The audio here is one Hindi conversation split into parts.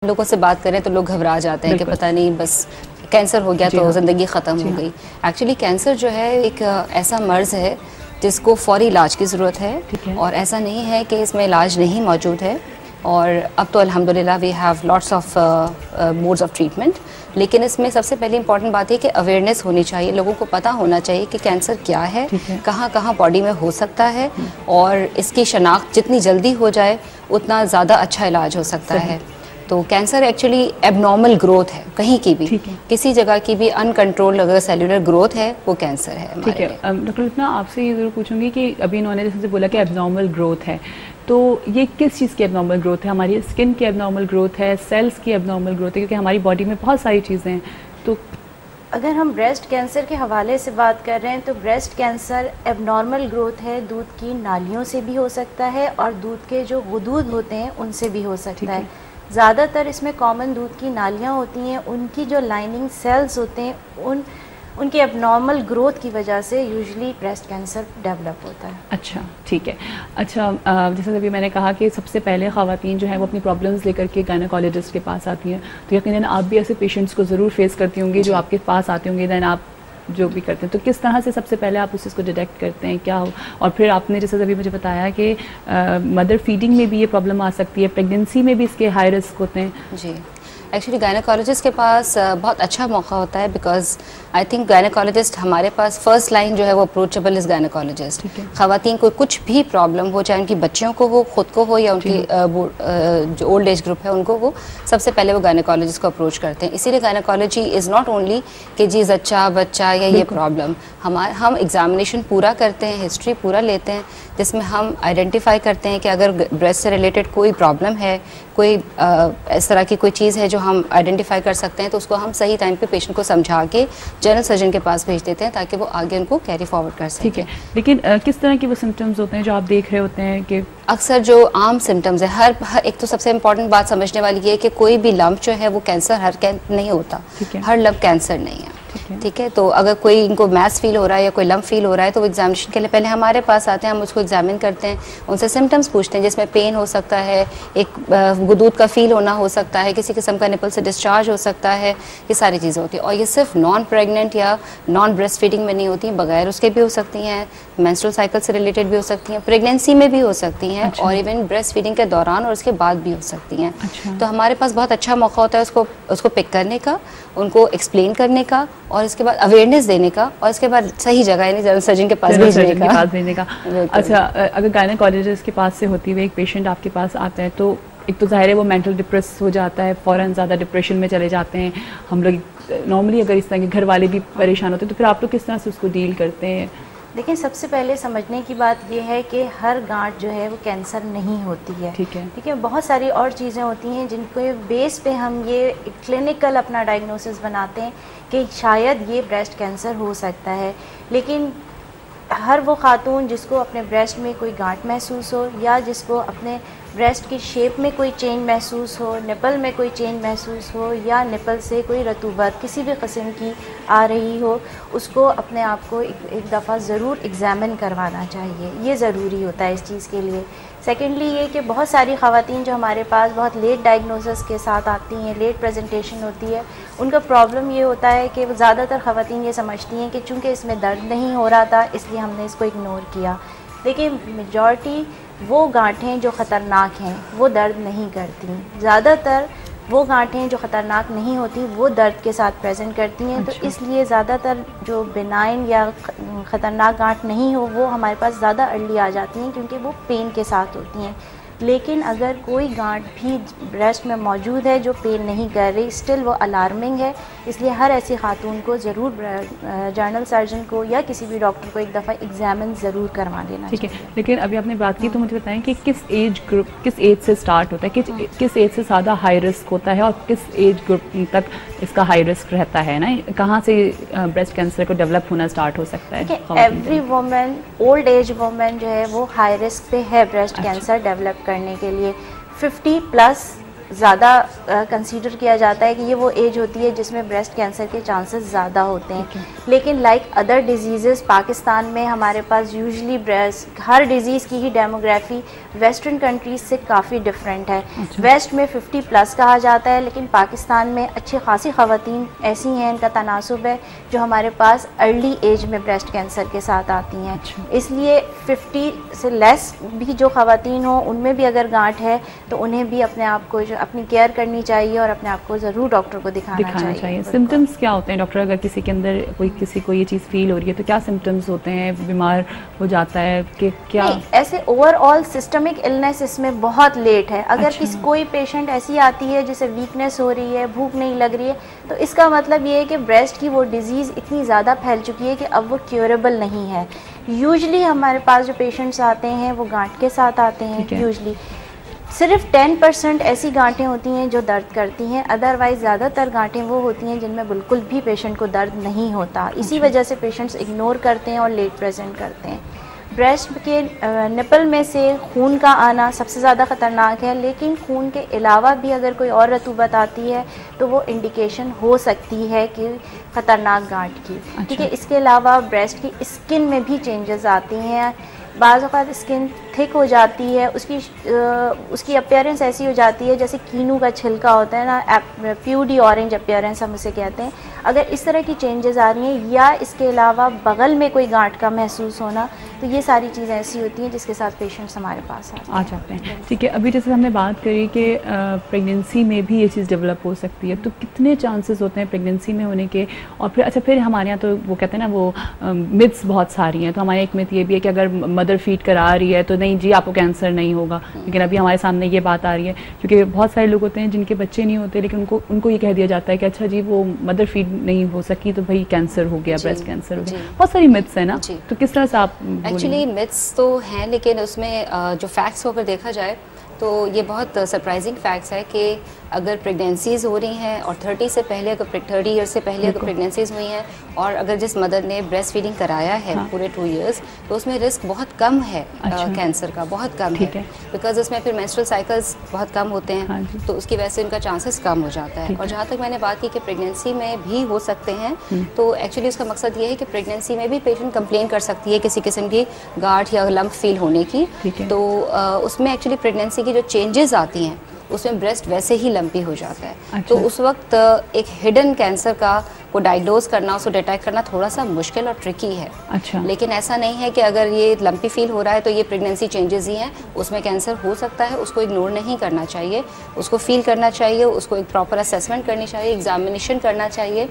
लोगों से बात करें तो लोग घबरा जाते हैं कि पता नहीं बस कैंसर हो गया तो ज़िंदगी ख़त्म हो गई। एक्चुअली कैंसर जो है एक ऐसा मर्ज़ है जिसको फौरी इलाज की ज़रूरत है और ऐसा नहीं है कि इसमें इलाज नहीं मौजूद है। और अब तो अल्हम्दुलिल्लाह we have lots of modes of treatment, लेकिन इसमें सबसे पहली इंपॉर्टेंट बात है कि अवेयरनेस होनी चाहिए, लोगों को पता होना चाहिए कि कैंसर क्या है, कहाँ कहाँ बॉडी में हो सकता है, और इसकी शनाख्त जितनी जल्दी हो जाए उतना ज़्यादा अच्छा इलाज हो सकता है। तो कैंसर एक्चुअली एबनॉर्मल ग्रोथ है, कहीं की भी किसी जगह की भी अनकंट्रोल्ड अगर सेलुलर ग्रोथ है वो कैंसर है। ठीक है डॉक्टर लुत्ना, आपसे ये ज़रूर पूछूंगी कि अभी इन्होंने जैसे बोला कि एबनॉर्मल ग्रोथ है, तो ये किस चीज़ की एबनॉर्मल ग्रोथ है? हमारी स्किन की एबनॉर्मल ग्रोथ है, सेल्स की एबनॉर्मल ग्रोथ है, क्योंकि हमारी बॉडी में बहुत सारी चीज़ें हैं। तो अगर हम ब्रेस्ट कैंसर के हवाले से बात कर रहे हैं तो ब्रेस्ट कैंसर एबनॉर्मल ग्रोथ है, दूध की नालियों से भी हो सकता है और दूध के जो गुदूद होते हैं उनसे भी हो सकता है। ज़्यादातर इसमें कॉमन दूध की नालियाँ होती हैं, उनकी जो लाइनिंग सेल्स होते हैं उनकी एबनॉर्मल ग्रोथ की वजह से यूजुअली ब्रेस्ट कैंसर डेवलप होता है। अच्छा, ठीक है। अच्छा, जैसे अभी मैंने कहा कि सबसे पहले ख़वातीन जो है वो अपनी प्रॉब्लम्स लेकर के गायनेकोलॉजिस्ट के पास आती हैं, तो यकीनन आप भी ऐसे पेशेंट्स को ज़रूर फेस करती होंगी जो आपके पास आते होंगे, दैन आप जो भी करते हैं, तो किस तरह से सबसे पहले आप उस चीज़ को डिटेक्ट करते हैं, क्या हो? और फिर आपने जैसे अभी मुझे बताया कि मदर फीडिंग में भी ये प्रॉब्लम आ सकती है, प्रेगनेंसी में भी इसके हाई रिस्क होते हैं। जी, एक्चुअली गायनेकोलॉजिस्ट के पास बहुत अच्छा मौका होता है, बिकॉज आई थिंक गायनेकोलॉजिस्ट हमारे पास फर्स्ट लाइन जो है वो अप्रोचेबल इज़ गायनेकोलॉजिस्ट। ख़वातीन को कुछ भी प्रॉब्लम हो, चाहे उनकी बच्चियों को हो, खुद को हो, या उनकी जो ओल्ड एज ग्रुप है उनको हो, सबसे पहले वो गायनेकोलॉजिस्ट को अप्रोच करते हैं। इसीलिए गायनेकोलॉजी इज़ नॉट ओनली कि जी जच्चा बच्चा या ये प्रॉब्लम, हम एग्जामिनेशन पूरा करते हैं, हिस्ट्री पूरा लेते हैं, जिसमें हम आइडेंटिफाई करते हैं कि अगर ब्रेस्ट से रिलेटेड कोई प्रॉब्लम है, कोई इस तरह की कोई चीज़ है जो हम आइडेंटिफाई कर सकते हैं, तो उसको हम सही टाइम पे पेशेंट को समझा के जनरल सर्जन के पास भेज देते हैं ताकि वो आगे उनको कैरी फॉरवर्ड कर सकें। ठीक है, लेकिन किस तरह के वो सिम्टम्स होते हैं जो आप देख रहे होते हैं? कि अक्सर जो आम सिम्टम्स है, हर एक तो सबसे इम्पॉर्टेंट बात समझने वाली ये है कि कोई भी लंप जो है वो कैंसर नहीं होता, हर लंप कैंसर नहीं है। ठीक है, तो अगर कोई इनको मैस फील हो रहा है या कोई लंप फील हो रहा है तो वो एग्जामिनेशन के लिए पहले हमारे पास आते हैं, हम उसको एग्जामिन करते हैं, उनसे सिम्टम्स पूछते हैं जिसमें पेन हो सकता है, एक गुदूद का फील होना हो सकता है, किसी किस्म का निपल से डिस्चार्ज हो सकता है, ये सारी चीज़ें होती हैं। और ये सिर्फ नॉन प्रेग्नेंट या नॉन ब्रेस्ट फीडिंग में नहीं होती हैं, बगैर उसके भी हो सकती हैं, मेंस्ट्रुअल साइकिल से रिलेटेड भी हो सकती हैं, प्रेगनेंसी में भी हो सकती हैं, और इवन ब्रेस्ट फीडिंग के दौरान और उसके बाद भी हो सकती हैं। तो हमारे पास बहुत अच्छा मौका होता है उसको पिक करने का, उनको एक्सप्लेन करने का, और इसके बाद अवेयरनेस देने का, और इसके बाद सही जगह यानी जनरल सर्जन के पास भेजने का। अच्छा, अगर गायनेकोलॉजिस्ट के पास से होती हुई एक पेशेंट आपके पास आता है तो एक तो ज़ाहिर है वो मेंटल डिप्रेस हो जाता है, फ़ौरन ज़्यादा डिप्रेशन में चले जाते हैं। हम लोग नॉर्मली अगर इस तरह के घर वाले भी परेशान होते हैं तो फिर आप लोग किस तरह से उसको डील करते हैं? देखिए, सबसे पहले समझने की बात यह है कि हर गांठ जो है वो कैंसर नहीं होती है। ठीक है, बहुत सारी और चीज़ें होती हैं जिनको बेस पे हम ये क्लिनिकल अपना डायग्नोसिस बनाते हैं कि शायद ये ब्रेस्ट कैंसर हो सकता है। लेकिन हर वो खातून जिसको अपने ब्रेस्ट में कोई गांठ महसूस हो, या जिसको अपने ब्रेस्ट की शेप में कोई चेंज महसूस हो, निपल में कोई चेंज महसूस हो, या निपल से कोई रतूबत किसी भी किस्म की आ रही हो, उसको अपने आप को एक दफ़ा ज़रूर एग्ज़ामिन करवाना चाहिए। ये ज़रूरी होता है इस चीज़ के लिए। सेकेंडली ये कि बहुत सारी ख़वातीन जो हमारे पास बहुत लेट डायग्नोसिस के साथ आती हैं, लेट प्रेजेंटेशन होती है, उनका प्रॉब्लम ये होता है कि ज़्यादातर ख़वातीन ये समझती हैं कि चूँकि इसमें दर्द नहीं हो रहा था इसलिए हमने इसको इग्नोर किया। लेकिन मेजॉरिटी वो गांठें जो ख़तरनाक हैं वो दर्द नहीं करती। ज़्यादातर वो गांठें जो ख़तरनाक नहीं होती वो दर्द के साथ प्रेजेंट करती हैं। तो इसलिए ज़्यादातर जो बिनाइन या ख़तरनाक गांठ नहीं हो वो हमारे पास ज़्यादा अर्ली आ जाती हैं क्योंकि वो पेन के साथ होती हैं। लेकिन अगर कोई गांठ भी ब्रेस्ट में मौजूद है जो पेन नहीं कर रही, स्टिल वो अलार्मिंग है। इसलिए हर ऐसी खातून को ज़रूर जनरल सर्जन को या किसी भी डॉक्टर को एक दफ़ा एग्जामिन ज़रूर करवा देना। ठीक है, लेकिन अभी आपने बात की तो मुझे बताएं कि किस एज से स्टार्ट होता है, किस एज से ज़्यादा हाई रिस्क होता है, और किस एज ग्रुप तक इसका हाई रिस्क रहता है ना? कहाँ से ब्रेस्ट कैंसर को डेवलप होना स्टार्ट हो सकता है? Every women, old age women जो है वो हाई रिस्क पे है ब्रेस्ट कैंसर डेवलप करने के लिए। 50+ ज़्यादा कंसीडर किया जाता है कि ये वो एज होती है जिसमें ब्रेस्ट कैंसर के चांसेस ज़्यादा होते हैं। लेकिन लाइक अदर डिजीज़ पाकिस्तान में हमारे पास यूजली ब्रेस्ट हर डिज़ीज़ की ही डेमोग्राफी वेस्टर्न कंट्रीज से काफ़ी डिफरेंट है। वेस्ट में 50+ कहा जाता है, लेकिन पाकिस्तान में अच्छी खासी ख़वातीन ऐसी हैं, इनका तनासुब है, जो हमारे पास अर्ली एज में ब्रेस्ट कैंसर के साथ आती हैं। इसलिए 50 से लेस भी जो ख़वातीन हो उनमें भी अगर गांठ है तो उन्हें भी अपने आप को अपनी केयर करनी चाहिए और अपने आप को ज़रूर डॉक्टर को दिखाना चाहिए। सिम्टम्स क्या होते हैं डॉक्टर, अगर किसी के अंदर किसी को ये चीज़ फील हो रही है तो क्या सिम्टम्स होते हैं, बीमार हो जाता है कि क्या? ऐसे ओवरऑल सिस्टमिक इलनेस इसमें बहुत लेट है। अगर कोई पेशेंट ऐसी आती है जिसे वीकनेस हो रही है, भूख नहीं लग रही है, तो इसका मतलब ये है कि ब्रेस्ट की वो डिज़ीज़ इतनी ज़्यादा फैल चुकी है कि अब वो क्योरेबल नहीं है। यूजली हमारे पास जो पेशेंट्स आते हैं वो गांठ के साथ आते हैं। यूजली सिर्फ 10% ऐसी गांठें होती हैं जो दर्द करती हैं, अदरवाइज़ ज़्यादातर गांठें वो होती हैं जिनमें बिल्कुल भी पेशेंट को दर्द नहीं होता। इसी वजह से पेशेंट्स इग्नोर करते हैं और लेट प्रेजेंट करते हैं। ब्रेस्ट के निपल में से खून का आना सबसे ज़्यादा ख़तरनाक है, लेकिन खून के अलावा भी अगर कोई और रतूबत आती है तो वो इंडिकेशन हो सकती है कि ख़तरनाक गांठ की। ठीक है, इसके अलावा ब्रेस्ट की स्किन में भी चेंजेस आती हैं। बाज़ औक़ात स्किन थिक हो जाती है, उसकी अपीयरेंस ऐसी हो जाती है जैसे कीनू का छिलका होता है ना, प्यूडी ऑरेंज अपीयरेंस हम उसे कहते हैं। अगर इस तरह की चेंजेस आ रही हैं या इसके अलावा बगल में कोई गांठ का महसूस होना, तो ये सारी चीज़ें ऐसी होती हैं जिसके साथ पेशेंट्स हमारे पास आ जाते हैं। ठीक है, अभी जैसे हमने बात करी कि प्रेगनेंसी में भी ये चीज़ डेवलप हो सकती है, तो कितने चांसेस होते हैं प्रेगनेंसी में होने के? और फिर हमारे यहाँ तो वो कहते हैं ना, वो मिथ्स बहुत सारी हैं। तो हमारे एक मिथ ये भी है कि अगर मदर फीड करा रही है तो नहीं जी आपको कैंसर नहीं होगा, लेकिन अभी हमारे सामने ये बात आ रही है क्योंकि बहुत सारे लोग होते हैं जिनके बच्चे नहीं होते, लेकिन उनको ये कह दिया जाता है कि अच्छा जी वो मदर फीड नहीं हो सकी तो भाई कैंसर हो गया, ब्रेस्ट कैंसर हो गया। बहुत सारी मिथ्स है ना, तो किस तरह से आप? एक्चुअली मिथ्स तो हैं, लेकिन उसमें जो फैक्ट्स को अगर देखा जाए तो ये बहुत सरप्राइजिंग फैक्ट्स है कि अगर प्रेगनेंसीज़ हो रही हैं और 30 से पहले अगर 30 ईयर से पहले अगर प्रेगनेंसीज़ हुई हैं और अगर जिस मदर ने ब्रेस्ट फीडिंग कराया है पूरे 2 इयर्स, तो उसमें रिस्क बहुत कम है कैंसर का, बहुत कम है, बिकॉज उसमें फिर मेंस्ट्रुअल साइकिल्स बहुत कम होते हैं, तो उसकी वजह से उनका चांसेस कम हो जाता है। और जहाँ तक मैंने बात की कि प्रेगनेंसी में भी हो सकते हैं, तो एक्चुअली उसका मकसद ये है कि प्रेगनेंसी में भी पेशेंट कंप्लेन कर सकती है किसी किस्म की गांठ या लंप फील होने की, तो उसमें एक्चुअली प्रेगनेंसी की जो चेंजेस आती हैं उसमें ब्रेस्ट वैसे ही लंपी हो जाता है। तो उस वक्त एक हिडन कैंसर को डायग्नोज करना, उसको डिटेक्ट करना थोड़ा सा मुश्किल और ट्रिकी है। लेकिन ऐसा नहीं है कि अगर ये लंपी फील हो रहा है तो ये प्रेगनेंसी चेंजेस ही हैं, उसमें कैंसर हो सकता है, उसको इग्नोर नहीं करना चाहिए, उसको फील करना चाहिए, उसको एक प्रॉपर असेसमेंट करनी चाहिए, एग्जामिनेशन करना चाहिए।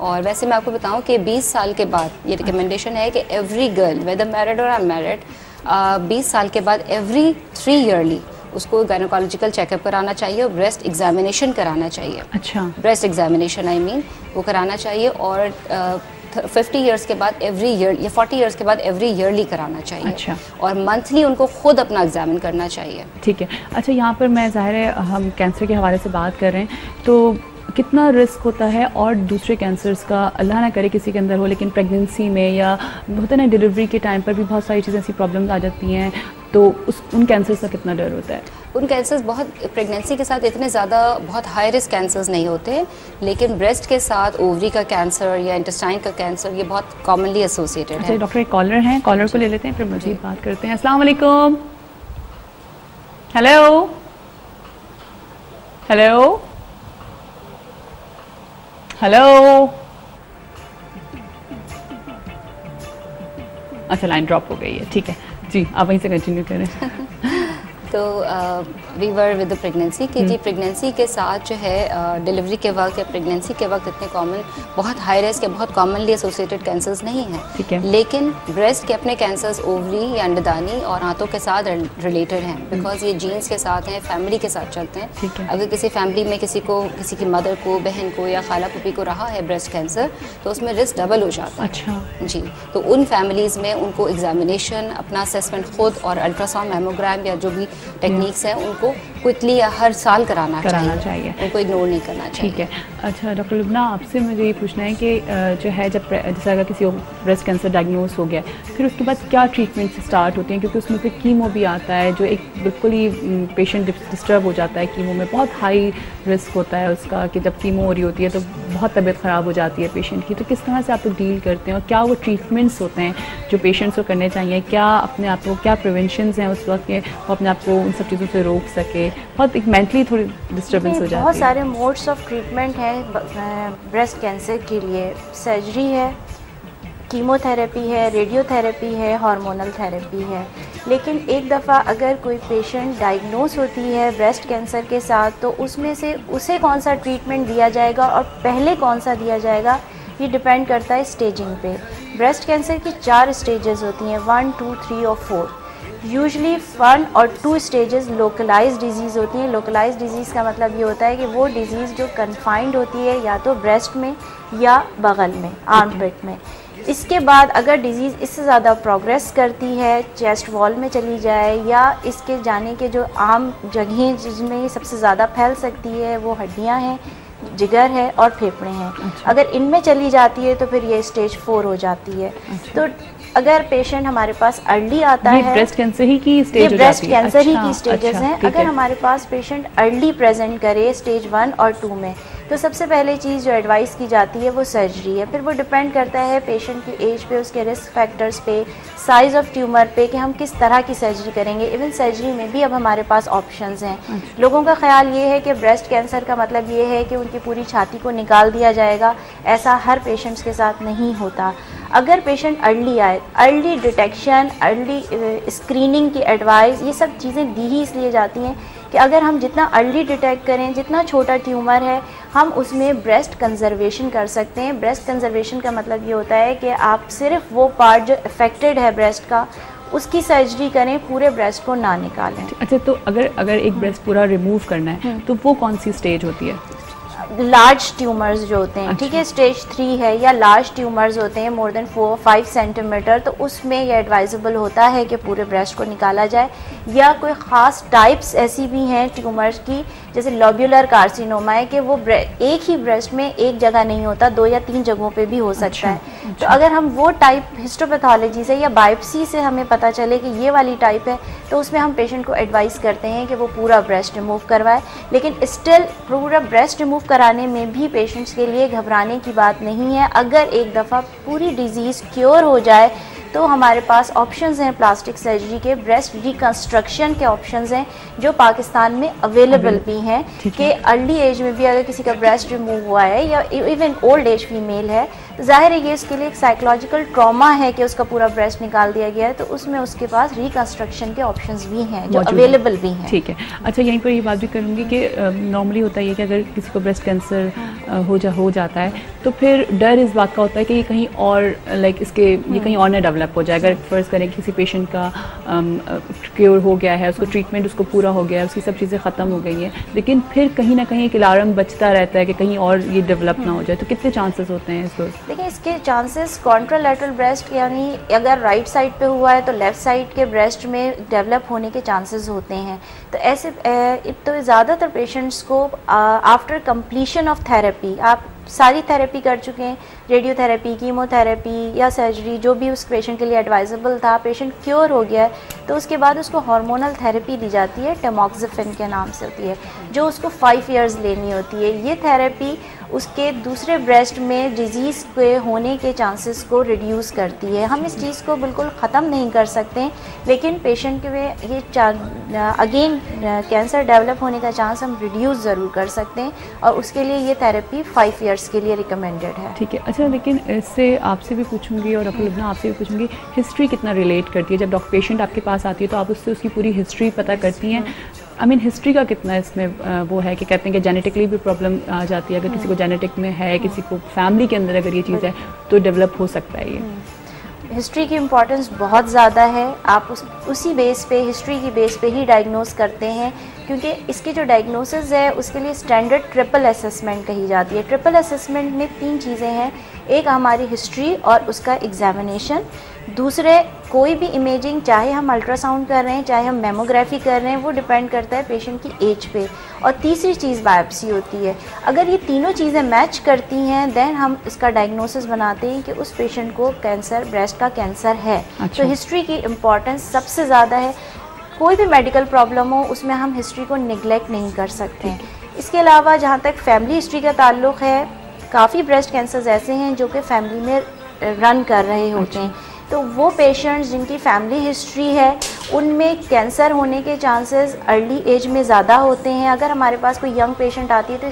और वैसे मैं आपको बताऊँ कि 20 साल के बाद ये रिकमेंडेशन है कि एवरी गर्ल वेदर मैरिड और अनमैरिड 20 साल के बाद एवरी 3 ईयरली उसको गायनेकोलॉजिकल चेकअप कराना चाहिए और ब्रेस्ट एग्जामिनेशन कराना चाहिए। अच्छा, ब्रेस्ट एग्जामिनेशन वो कराना चाहिए। और 50 इयर्स के बाद एवरी ईयर या 40 इयर्स के बाद एवरी ईयरली कराना चाहिए। अच्छा। और मंथली उनको खुद अपना एग्जामिन करना चाहिए। ठीक है। अच्छा, यहाँ पर मैं ज़ाहिर है हम कैंसर के हवाले से बात कर रहे हैं, तो कितना रिस्क होता है और दूसरे कैंसर्स का, अल्लाह ना करे किसी के अंदर हो, लेकिन प्रेगनेंसी में या होता है ना डिलीवरी के टाइम पर भी बहुत सारी चीज़ें ऐसी प्रॉब्लम्स आ जाती हैं, तो उन कैंसर्स का कितना डर होता है? उन कैंसर्स बहुत प्रेगनेंसी के साथ इतने ज़्यादा बहुत हाई रिस्क कैंसर्स नहीं होते, लेकिन ब्रेस्ट के साथ ओवरी का कैंसर या इंटेस्टाइन का कैंसर ये बहुत कॉमनली एसोसिएटेड है। डॉक्टर एक कॉलर हैं, कॉलर को ले लेते हैं फिर मज़ीद बात करते हैं। अस्सलाम वालेकुम। Hello hello hello. अच्छा, लाइन ड्रॉप हो गई है, ठीक है जी, आप वहीं से कंटिन्यू करें। तो we were with the pregnancy कि जी प्रेगनेंसी के साथ जो है डिलीवरी के वक्त या प्रेगनेंसी के वक्त इतने कॉमन बहुत हाई रिस्क या बहुत कॉमनली एसोसिएटेड कैंसर्स नहीं हैं। ठीक है। लेकिन ब्रेस्ट के अपने कैंसर्स ओवरी या अंडदानी और आंतों के साथ रिलेटेड हैं, बिकॉज ये जीन्स के साथ हैं, फैमिली के साथ चलते हैं। ठीक है। अगर किसी फैमिली में किसी की मदर को, बहन को या खाला पुपी को रहा है ब्रेस्ट कैंसर, तो उसमें रिस्क डबल हो जाता है। अच्छा जी, तो उन फैमिलीज़ में उनको एग्जामिनेशन, अपना असेसमेंट खुद और अल्ट्रासाउंड, मैमोग्राम या जो भी टेक्निक्स हैं उनको क्विकली हर साल कराना चाहिए, उनको इग्नोर नहीं करना चाहिए। ठीक है। अच्छा डॉक्टर लुबना, आपसे मुझे ये पूछना है कि जो है जब जैसे अगर किसी को ब्रेस्ट कैंसर डायग्नोज हो गया, फिर उसके बाद क्या ट्रीटमेंट स्टार्ट होती हैं, क्योंकि उसमें फिर कीमो भी आता है जो एक बिल्कुल ही पेशेंट डिस्टर्ब हो जाता है। कीमो में बहुत हाई रिस्क होता है उसका कि जब कीमो हो रही होती है तो बहुत तबीयत ख़राब हो जाती है पेशेंट की। तो किस तरह से आप लोग डील करते हैं और क्या वो ट्रीटमेंट्स होते हैं जो पेशेंट्स को करने चाहिए? क्या अपने आप को क्या प्रिवेंशंस हैं उस वक्त के वो अपने आप को उन सब चीज़ों से रोक सके? बहुत एक मेंटली थोड़ी डिस्टर्बेंस हो जाती है। बहुत सारे मोड्स ऑफ ट्रीटमेंट हैं ब्रेस्ट कैंसर के लिए। सर्जरी है, कीमोथेरेपी है, रेडियोथेरेपी है, हार्मोनल थेरेपी है। लेकिन एक दफ़ा अगर कोई पेशेंट डायग्नोस होती है ब्रेस्ट कैंसर के साथ, तो उसमें से उसे कौन सा ट्रीटमेंट दिया जाएगा और पहले कौन सा दिया जाएगा, ये डिपेंड करता है स्टेजिंग पे। ब्रेस्ट कैंसर की 4 स्टेजेस होती हैं, 1, 2, 3 और 4। यूजली 1 और 2 स्टेजेस लोकलाइज्ड डिजीज़ होती हैं। लोकलाइज्ड डिजीज़ का मतलब ये होता है कि वो डिज़ीज़ जो कन्फाइंड होती है या तो ब्रेस्ट में या बगल में, आर्मपिट में। इसके बाद अगर डिज़ीज़ इससे ज़्यादा प्रोग्रेस करती है, चेस्ट वॉल में चली जाए या इसके जाने के जो आम जगहें जिसमें ये सबसे ज़्यादा फैल सकती है वो हड्डियां हैं, जिगर है और फेफड़े हैं। अच्छा। अगर इनमें चली जाती है तो फिर ये स्टेज 4 हो जाती है। अच्छा। तो अगर पेशेंट हमारे पास अर्ली आता है, ब्रेस्ट कैंसर ही की स्टेज ये ब्रेस्ट कैंसर ही की स्टेजेस हैं। अगर हमारे पास पेशेंट अर्ली प्रेजेंट करे स्टेज 1 और 2 में, तो सबसे पहले चीज़ जो एडवाइस की जाती है वो सर्जरी है। फिर वो डिपेंड करता है पेशेंट की एज पे, उसके रिस्क फैक्टर्स पे, साइज़ ऑफ ट्यूमर पे कि हम किस तरह की सर्जरी करेंगे। इवन सर्जरी में भी अब हमारे पास ऑप्शंस हैं। अच्छा। लोगों का ख्याल ये है कि ब्रेस्ट कैंसर का मतलब ये है कि उनकी पूरी छाती को निकाल दिया जाएगा। ऐसा हर पेशेंट्स के साथ नहीं होता। अगर पेशेंट अर्ली आए, अर्ली डिटेक्शन, अर्ली स्क्रीनिंग की एडवाइस, ये सब चीज़ें दी ही इसलिए जाती हैं कि अगर हम जितना अर्ली डिटेक्ट करें, जितना छोटा ट्यूमर है, हम उसमें ब्रेस्ट कंजर्वेशन कर सकते हैं। ब्रेस्ट कंजर्वेशन का मतलब ये होता है कि आप सिर्फ वो पार्ट जो अफेक्टेड है ब्रेस्ट का, उसकी सर्जरी करें, पूरे ब्रेस्ट को ना निकालें। अच्छा, तो अगर एक ब्रेस्ट पूरा रिमूव करना है तो वो कौन सी स्टेज होती है? लार्ज ट्यूमर्स जो होते हैं, ठीक है, स्टेज 3 है या लार्ज ट्यूमर्स होते हैं मोर देन 4-5 सेंटीमीटर, तो उसमें यह एडवाइजेबल होता है कि पूरे ब्रेस्ट को निकाला जाए। या कोई ख़ास टाइप्स ऐसी भी हैं ट्यूमर्स की, जैसे लोब्यूलर कार्सिनोमा है कि वो एक ही ब्रेस्ट में एक जगह नहीं होता, 2 या 3 जगहों पे भी हो सकता है। तो अगर हम वो टाइप हिस्टोपैथोलॉजी से या बायोप्सी से हमें पता चले कि ये वाली टाइप है, तो उसमें हम पेशेंट को एडवाइस करते हैं कि वो पूरा ब्रेस्ट रिमूव करवाए। लेकिन स्टिल पूरा ब्रेस्ट रिमूव कराने में भी पेशेंट्स के लिए घबराने की बात नहीं है। अगर एक दफ़ा पूरी डिज़ीज़ क्योर हो जाए तो हमारे पास ऑप्शंस हैं प्लास्टिक सर्जरी के, ब्रेस्ट रिकंस्ट्रक्शन के ऑप्शंस हैं जो पाकिस्तान में अवेलेबल भी हैं कि अर्ली एज में भी अगर किसी का ब्रेस्ट रिमूव हुआ है या इवन ओल्ड एज फीमेल है, तो जाहिर है ये उसके लिए एक साइकोलॉजिकल ट्रॉमा है कि उसका पूरा ब्रेस्ट निकाल दिया गया है, तो उसमें उसके पास रिकंस्ट्रक्शन के ऑप्शंस भी हैं जो अवेलेबल भी हैं। ठीक है। अच्छा, यहीं पर ये बात भी करूँगी कि नॉर्मली होता है कि अगर किसी को ब्रेस्ट कैंसर हो जाता है तो फिर डर इस बात का होता है कि ये कहीं और ये कहीं और न डेवलप हो जाए। अगर फर्ज करें किसी पेशेंट का क्योर हो गया है, उसको ट्रीटमेंट उसको पूरा हो गया है, उसकी सब चीज़ें ख़त्म हो गई हैं, लेकिन फिर कहीं ना कहीं एक अलार्म बचता रहता है कि कहीं और ये डेवलप ना हो जाए, तो कितने चांसेस होते हैं इसको? देखिए, इसके चांसेस कॉन्ट्रालैटरल ब्रेस्ट यानी अगर राइट साइड पे हुआ है तो लेफ़्ट साइड के ब्रेस्ट में डेवलप होने के चांसेस होते हैं। तो ऐसे तो ज़्यादातर पेशेंट्स को आफ्टर कंप्लीशन ऑफ थेरेपी, आप सारी थेरेपी कर चुके हैं, रेडियोथेरेपी, कीमोथेरेपी या सर्जरी, जो भी उस पेशेंट के लिए एडवाइजेबल था, पेशेंट क्योर हो गया है, तो उसके बाद उसको हार्मोनल थेरेपी दी जाती है, टेमोक्सिफेन के नाम से होती है, जो उसको 5 इयर्स लेनी होती है। ये थेरेपी उसके दूसरे ब्रेस्ट में डिजीज़ के होने के चांसेस को रिड्यूस करती है। हम इस चीज़ को बिल्कुल ख़त्म नहीं कर सकते, लेकिन पेशेंट के में ये अगेन कैंसर डेवलप होने का चांस हम रिड्यूस ज़रूर कर सकते हैं, और उसके लिए ये थेरेपी 5 इयर्स के लिए रिकमेंडेड है। ठीक है। अच्छा, लेकिन इससे आपसे भी पूछूंगी और डॉक्टर लुबना आपसे भी पूछूंगी, हिस्ट्री कितना रिलेट करती है? जब डॉक्टर पेशेंट आपके पास आती है तो आप उससे उसकी पूरी हिस्ट्री पता करती हैं। हिस्ट्री का कितना इसमें वो है कि कहते हैं कि जेनेटिकली भी प्रॉब्लम आ जाती है, अगर किसी को जेनेटिक में है, किसी को फैमिली के अंदर अगर ये चीज़ है तो डेवलप हो सकता है ये। हिस्ट्री की इम्पॉर्टेंस बहुत ज़्यादा है। आप उसी बेस पे, हिस्ट्री की बेस पे ही डायग्नोस करते हैं क्योंकि इसकी जो डायग्नोसिस है उसके लिए स्टैंडर्ड ट्रिपल असेसमेंट कही जाती है। ट्रिपल असेसमेंट में 3 चीज़ें हैं, एक हमारी हिस्ट्री और उसका एग्जामिनेशन, दूसरे कोई भी इमेजिंग, चाहे हम अल्ट्रासाउंड कर रहे हैं चाहे हम मेमोग्राफी कर रहे हैं, वो डिपेंड करता है पेशेंट की एज पे, और तीसरी चीज़ बायोप्सी होती है। अगर ये तीनों चीज़ें मैच करती हैं देन हम इसका डायग्नोसिस बनाते हैं कि उस पेशेंट को कैंसर, ब्रेस्ट का कैंसर है। अच्छा। तो हिस्ट्री की इम्पॉर्टेंस सबसे ज़्यादा है। कोई भी मेडिकल प्रॉब्लम हो उसमें हम हिस्ट्री को निगलेक्ट नहीं कर सकते। इसके अलावा जहाँ तक फैमिली हिस्ट्री का ताल्लुक़ है, काफ़ी ब्रेस्ट कैंसर्स ऐसे हैं जो कि फैमिली में रन कर रहे होते हैं, तो वो पेशेंट्स जिनकी फैमिली हिस्ट्री है उनमें कैंसर होने के चांसेस अर्ली एज में ज़्यादा होते हैं। अगर हमारे पास कोई यंग पेशेंट आती है तो